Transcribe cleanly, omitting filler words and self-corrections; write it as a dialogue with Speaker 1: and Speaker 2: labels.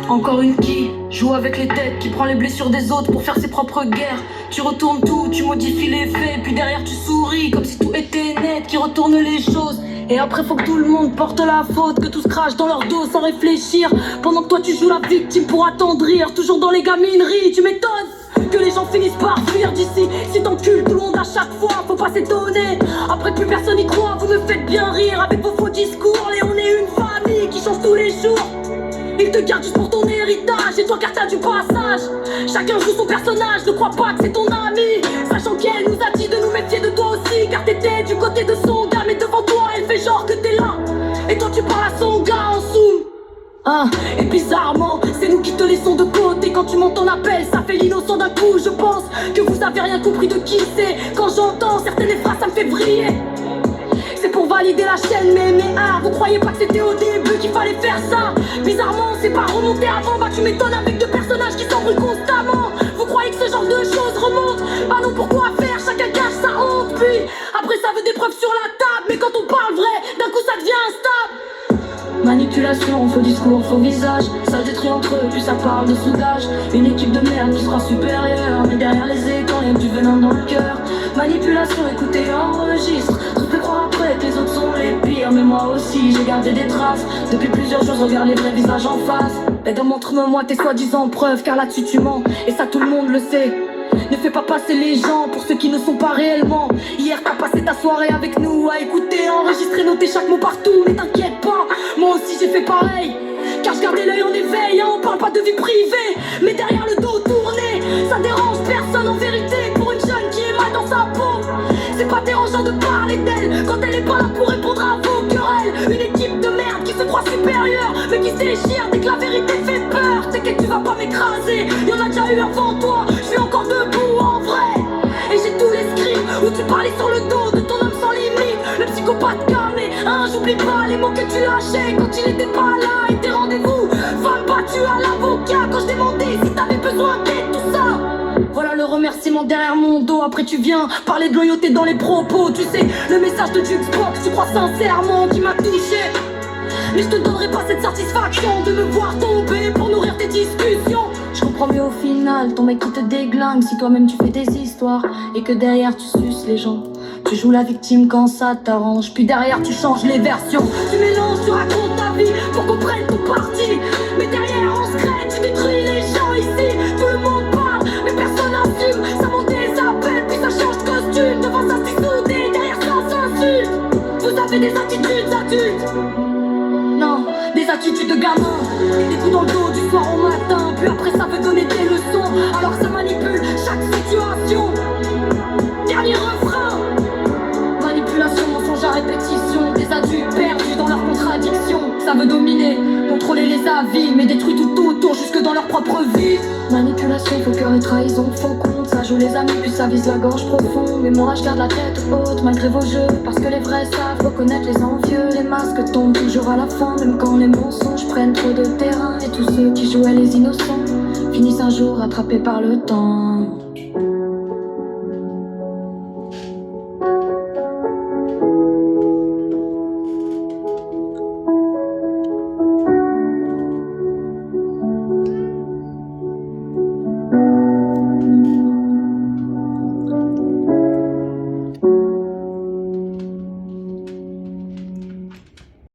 Speaker 1: Encore une qui joue avec les têtes, qui prend les blessures des autres pour faire ses propres guerres. Tu retournes tout, tu modifies les faits, puis derrière tu souris comme si tout était net, qui retourne les choses. Et après faut que tout le monde porte la faute, que tout se crache dans leur dos sans réfléchir, pendant que toi tu joues la victime pour attendrir. Toujours dans les gamineries, tu m'étonnes que les gens finissent par fuir d'ici. Si t'encules tout le monde à chaque fois, faut pas s'étonner. Après plus personne y croit, vous me faites bien rire avec vos faux discours. Et on est une famille qui change tous les jours. Ils te gardent juste pour ton héritage, et toi car t'as du passage. Chacun joue son personnage, ne crois pas que c'est ton ami, sachant qu'elle nous a dit de nous méfier de toi aussi, car t'étais du côté de son gars. Mais devant toi elle fait genre que t'es là, et toi tu parles à son gars en sous. Et bizarrement, c'est nous qui te laissons de côté. Quand tu montes ton appel, ça fait l'innocent d'un coup. Je pense que vous avez rien compris de qui c'est. Quand j'entends certaines phrases, ça me fait vriller. C'est pour valider la chaîne, mais vous croyez pas que c'était au début qu'il fallait faire ça? Bizarrement, c'est pas remonté avant. Bah tu m'étonnes avec deux personnages qui s'embrouillent constamment. Vous croyez que ce genre de choses remonte? Bah non, pourquoi faire? Chacun cache sa honte. Puis après ça veut des preuves sur la table. Mais quand on parle vrai, d'un coup ça devient instable. Manipulation, faux discours, faux visage, ça détruit entre eux, puis ça parle de soudage. Une équipe de merde qui sera supérieure, mais derrière les écrans y'a du venin dans le cœur. Manipulation, écoutez, enregistre, tout fait croire après que les autres sont les pires. Mais moi aussi j'ai gardé des traces, depuis plusieurs jours je regarde les vrais visages en face. Mais montre-moi tes soi-disant preuves, car là-dessus tu mens, et ça tout le monde le sait. Ne fais pas passer les gens pour ceux qui ne sont pas réellement. Hier t'as passé ta soirée avec nous à écouter, enregistrer, noter chaque mot partout. Mais t'inquiète pas, moi aussi j'ai fait pareil, car je gardais l'œil en éveil, on parle pas de vie privée, mais derrière le dos tourné, ça dérange personne en vérité. Pour une jeune qui est mal dans sa peau, c'est pas dérangeant de parler d'elle quand elle est pas là pour répondre à vos querelles. Une équipe de merde qui se croit supérieure, mais qui se déchire dès que la vérité fait peur. T'inquiète, tu vas pas m'écraser, y'en a déjà eu avant toi, je suis encore debout en vrai. Et j'ai tous les scripts où tu parlais sur le dos de ton homme sans limite, le psychopathe calmé. J'oublie pas les mots que tu lâchais quand il était pas là. Et tes rendez-vous, femme battue à l'avocat quand je demandais si t'avais besoin d'aide, tout ça. Voilà le remerciement derrière mon dos. Après tu viens parler de loyauté dans les propos. Tu sais, le message de Jukebox, tu crois sincèrement qu'il m'a touché. Mais je te donnerai pas cette satisfaction de me voir tomber pour nourrir tes discussions. Je comprends mieux au final, ton mec qui te déglingue si toi-même tu fais des histoires et que derrière tu suces les gens. Tu joues la victime quand ça t'arrange, puis derrière tu changes les versions. Tu mélanges, tu racontes ta vie pour qu'on prenne ton parti, mais derrière on se crée, tu détruis les gens ici. Tout le monde parle, mais personne n'assume. Ça monte des appels, puis ça change de costume. Devant ça c'est soudé, derrière ça on s'insulte. Vous avez des attitudes adultes, non, des attitudes de gamin. Des coups dans le dos du soir au matin, puis après ça veut donner des leçons, alors ça manipule chaque situation. Dernier refrain. Manipulation, mensonge à répétition, des adultes perdus dans leurs contradictions. Ça veut dominer, contrôler les avis, mais détruit tout autour jusque dans leur propre vie. Manipulation, faux cœur et trahison, faux compte, ça joue les amis puis ça vise la gorge profonde. Mais moi je garde la tête haute malgré vos jeux, parce que les vrais savent reconnaître les envieux. Les masques tombent toujours à la fin, même quand les mensonges prennent trop de terrain. Et tous ceux qui jouaient les innocents finissent un jour rattrapés par le temps.